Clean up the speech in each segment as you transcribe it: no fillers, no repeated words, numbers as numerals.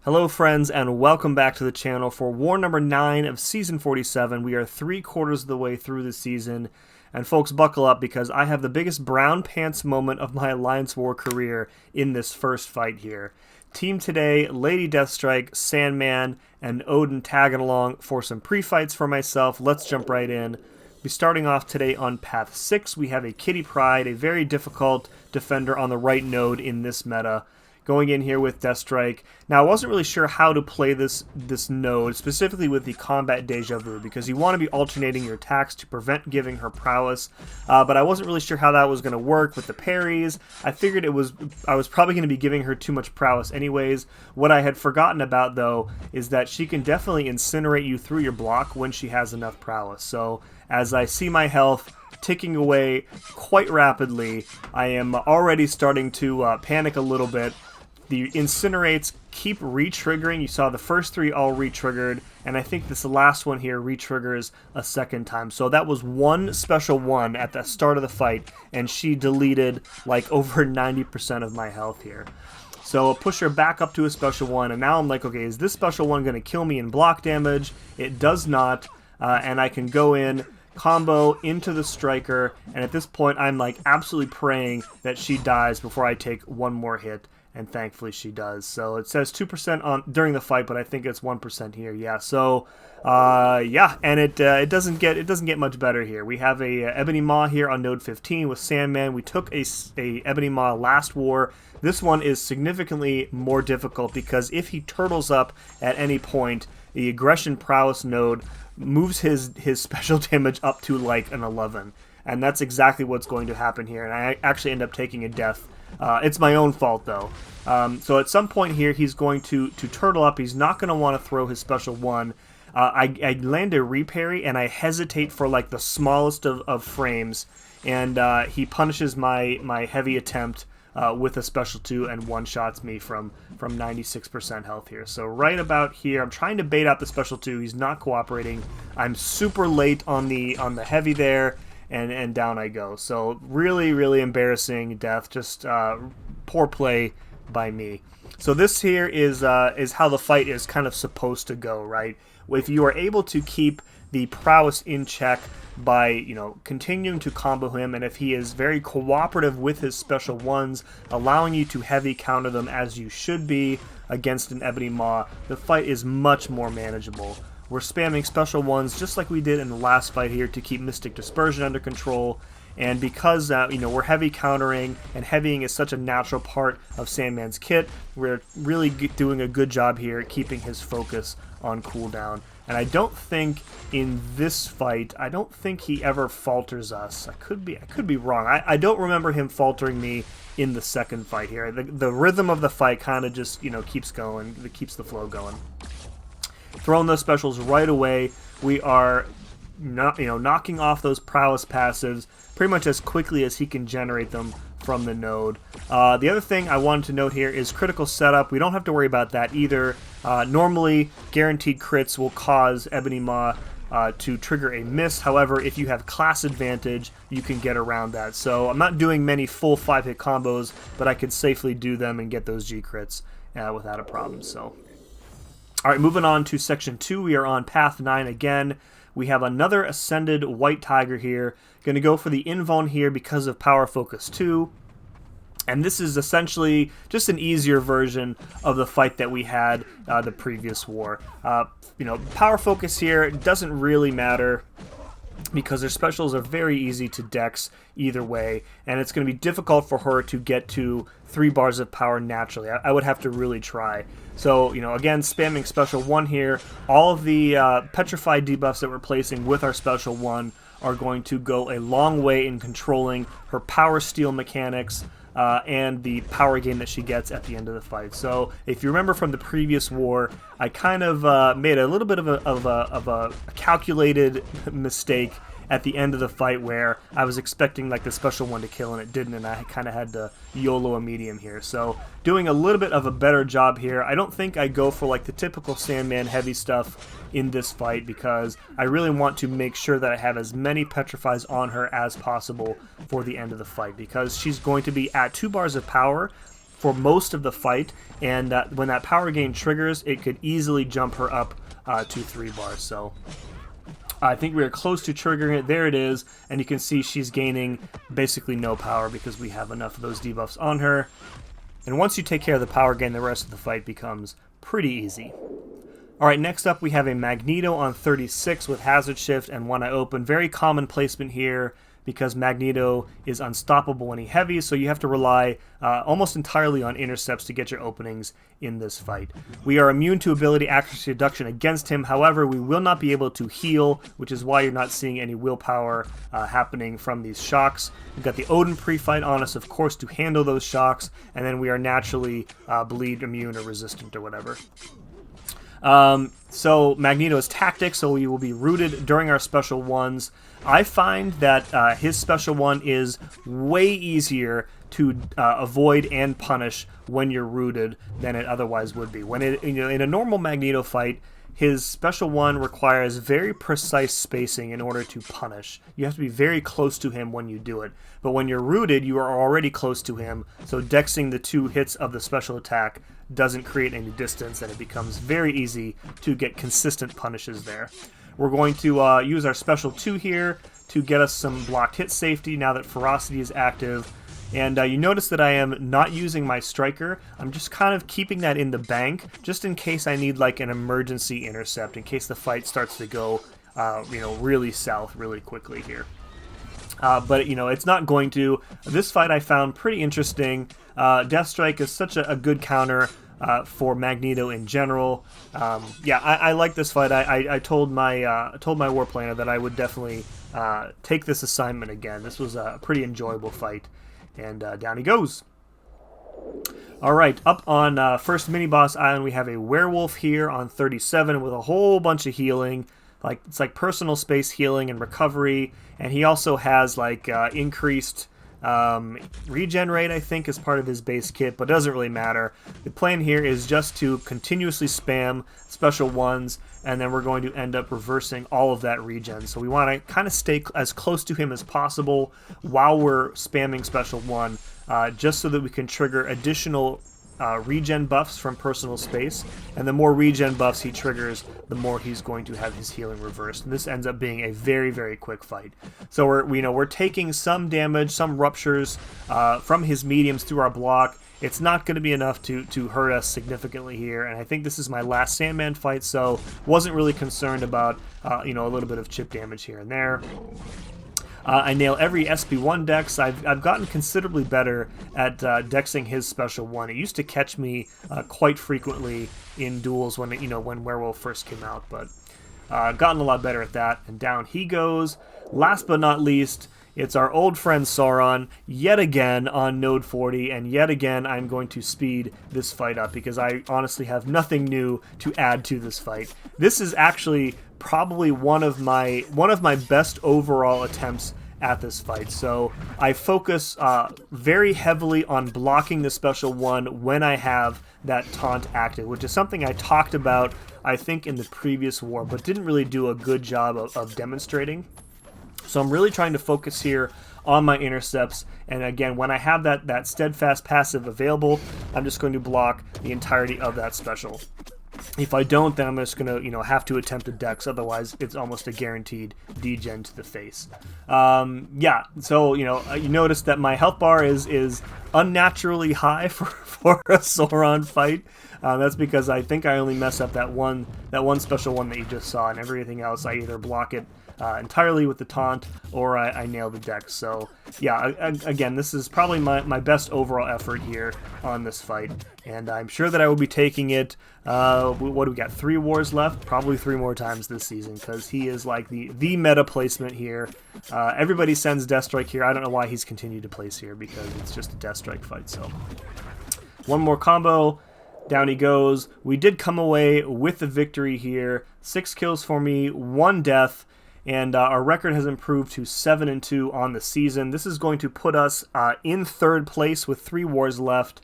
Hello friends and welcome back to the channel for war number 9 of season 47. We are 3/4 of the way through the season, and folks, buckle up because I have the biggest brown pants moment of my Alliance War career in this first fight here. Team today, Lady Deathstrike, Sandman, and Odin tagging along for some pre-fights for myself. Let's jump right in. Be starting off today on path 6. We have a Kitty Pryde, a very difficult defender on the right node in this meta. Going in here with Deathstrike. Now, I wasn't really sure how to play this node, specifically with the combat deja vu, because you want to be alternating your attacks to prevent giving her prowess, but I wasn't really sure how that was going to work with the parries. I figured I was probably going to be giving her too much prowess anyways. What I had forgotten about, though, is that she can definitely incinerate you through your block when she has enough prowess. So, as I see my health ticking away quite rapidly, I am already starting to panic a little bit. The incinerates keep re-triggering. You saw the first 3 all re-triggered, and I think this last one here re-triggers a second time. So that was one special one at the start of the fight, and she deleted like over 90% of my health here. So I'll push her back up to a special one, and now I'm like, okay, is this special one going to kill me in block damage? It does not, and I can go in, combo into the striker, and at this point I'm like absolutely praying that she dies before I take one more hit. And thankfully she does. So it says 2% on during the fight, but I think it's 1% here. Yeah. So yeah, and it doesn't get much better here. We have a Ebony Maw here on node 15 with Sandman. We took a Ebony Maw last war. This one is significantly more difficult because if he turtles up at any point, the aggression prowess node moves his special damage up to like an 11, and that's exactly what's going to happen here. And I actually end up taking a death. It's my own fault, though. So at some point here, he's going to turtle up. He's not going to want to throw his special one. I land a reparry, and I hesitate for like the smallest of frames, and he punishes my heavy attempt with a special 2 and one-shots me from 96% health here. So right about here, I'm trying to bait out the special 2. He's not cooperating. I'm super late on the heavy there. And down I go. So really, really embarrassing death. Just poor play by me. So this here is how the fight is kind of supposed to go, right? If you are able to keep the prowess in check by, continuing to combo him, and if he is very cooperative with his special ones, allowing you to heavy counter them as you should be against an Ebony Maw, the fight is much more manageable. We're spamming special ones just like we did in the last fight here to keep Mystic Dispersion under control. And because we're heavy countering, and heavying is such a natural part of Sandman's kit, we're really doing a good job here keeping his focus on cooldown. And I don't think in this fight, I don't think he ever falters us. I could be wrong. I don't remember him faltering me in the second fight here. The rhythm of the fight kind of just keeps going. It keeps the flow going. Throwing those specials right away. We are knocking off those prowess passives pretty much as quickly as he can generate them from the node. The other thing I wanted to note here is critical setup. We don't have to worry about that either. Normally, guaranteed crits will cause Ebony Maw to trigger a miss. However, if you have class advantage, you can get around that. So I'm not doing many full 5-hit combos, but I could safely do them and get those G crits without a problem. So. Alright, moving on to section 2, we are on path 9 again. We have another Ascended White Tiger here. Going to go for the invuln here because of Power Focus 2. And this is essentially just an easier version of the fight that we had the previous war. Power Focus here doesn't really matter because their specials are very easy to dex either way, and it's going to be difficult for her to get to 3 bars of power naturally. I would have to really try. So, again, spamming special 1 here. All of the petrified debuffs that we're placing with our special 1 are going to go a long way in controlling her power steal mechanics and the power gain that she gets at the end of the fight. So if you remember from the previous war, I kind of made a little bit of a calculated mistake at the end of the fight where I was expecting like the special one to kill and it didn't, and I kind of had to YOLO a medium here. So doing a little bit of a better job here. I don't think I go for like the typical Sandman heavy stuff in this fight because I really want to make sure that I have as many petrifies on her as possible for the end of the fight because she's going to be at 2 bars of power for most of the fight, and when that power gain triggers, it could easily jump her up to 3 bars. So I think we are close to triggering it. There it is, and you can see she's gaining basically no power because we have enough of those debuffs on her. And once you take care of the power gain, the rest of the fight becomes pretty easy. Alright, next up we have a Magneto on 36 with Hazard Shift and One Eye Open. Very common placement here because Magneto is unstoppable when he heavies, so you have to rely almost entirely on intercepts to get your openings in this fight. We are immune to ability accuracy reduction against him, however we will not be able to heal, which is why you're not seeing any willpower happening from these shocks. We've got the Odin pre-fight on us, of course, to handle those shocks, and then we are naturally bleed immune or resistant or whatever. So Magneto's tactics, so we will be rooted during our special ones. I find that his special one is way easier to avoid and punish when you're rooted than it otherwise would be. When in a normal Magneto fight, his special one requires very precise spacing in order to punish. You have to be very close to him when you do it. But when you're rooted, you are already close to him, so dexing the 2 hits of the special attack doesn't create any distance, and it becomes very easy to get consistent punishes there. We're going to use our special 2 here to get us some blocked hit safety now that Ferocity is active. And you notice that I am not using my striker. I'm just kind of keeping that in the bank, just in case I need like an emergency intercept, in case the fight starts to go really south really quickly here. But it's not going to. This fight I found pretty interesting. Deathstrike is such a good counter for Magneto in general. I like this fight. I told my war planner that I would definitely take this assignment again. This was a pretty enjoyable fight, and down he goes. All right, up on first mini boss island, we have a werewolf here on 37 with a whole bunch of healing. It's like personal space healing and recovery, and he also has like increased regen rate, I think, as part of his base kit, but it doesn't really matter. The plan here is just to continuously spam special ones, and then we're going to end up reversing all of that regen. So we want to kind of stay as close to him as possible while we're spamming special one, just so that we can trigger additional regen buffs from personal space, and the more regen buffs he triggers, the more he's going to have his healing reversed. And this ends up being a very, very quick fight. So we're taking some damage, some ruptures from his mediums through our block. It's not going to be enough to hurt us significantly here, and I think this is my last Sandman fight, so wasn't really concerned about a little bit of chip damage here and there. I nail every SP1 dex. I've gotten considerably better at dexing his special one. It used to catch me quite frequently in duels when Werewolf first came out, but gotten a lot better at that. And down he goes. Last but not least, it's our old friend Sauron, yet again on node 40, and yet again I'm going to speed this fight up because I honestly have nothing new to add to this fight. This is actually probably one of my best overall attempts at this fight. So I focus very heavily on blocking the special one when I have that taunt active, which is something I talked about, I think, in the previous war, but didn't really do a good job of demonstrating. So I'm really trying to focus here on my intercepts, and again, when I have that steadfast passive available, I'm just going to block the entirety of that special. If I don't, then I'm just going to have to attempt a dex, otherwise it's almost a guaranteed degen to the face. So you notice that my health bar is unnaturally high for a Sauron fight. That's because I think I only mess up that one special one that you just saw, and everything else I either block it entirely with the taunt, or I nail the dex. So yeah, again, this is probably my best overall effort here on this fight, and I'm sure that I will be taking it. What do we got? 3 wars left? Probably 3 more times this season, because he is like the meta placement here. Everybody sends Deathstrike here. I don't know why he's continued to place here, because it's just a Deathstrike fight. So one more combo. Down he goes. We did come away with the victory here. 6 kills for me, 1 death. And our record has improved to 7-2 on the season. This is going to put us in 3rd place with 3 wars left,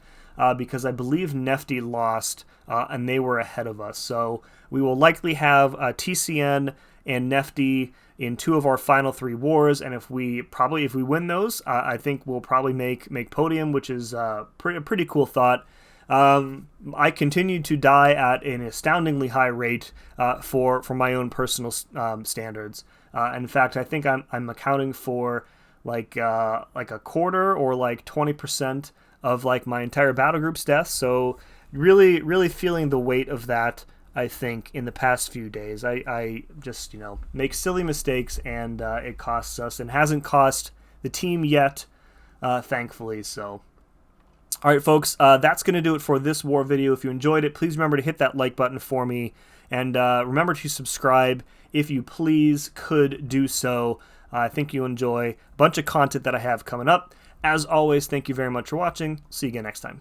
because I believe Nefty lost and they were ahead of us. So we will likely have TCN and Nefty in 2 of our final 3 wars, and if we win those, I think we'll probably make podium, which is a pretty cool thought. I continue to die at an astoundingly high rate for my own personal standards. In fact, I think I'm accounting for like a quarter or like 20% of like my entire battle group's deaths. So really feeling the weight of that, I think, in the past few days. I just, make silly mistakes, and it costs us, and hasn't cost the team yet, thankfully. So, all right, folks, that's going to do it for this war video. If you enjoyed it, please remember to hit that like button for me, and remember to subscribe if you please could do so. I think you'll enjoy a bunch of content that I have coming up. As always, thank you very much for watching. See you again next time.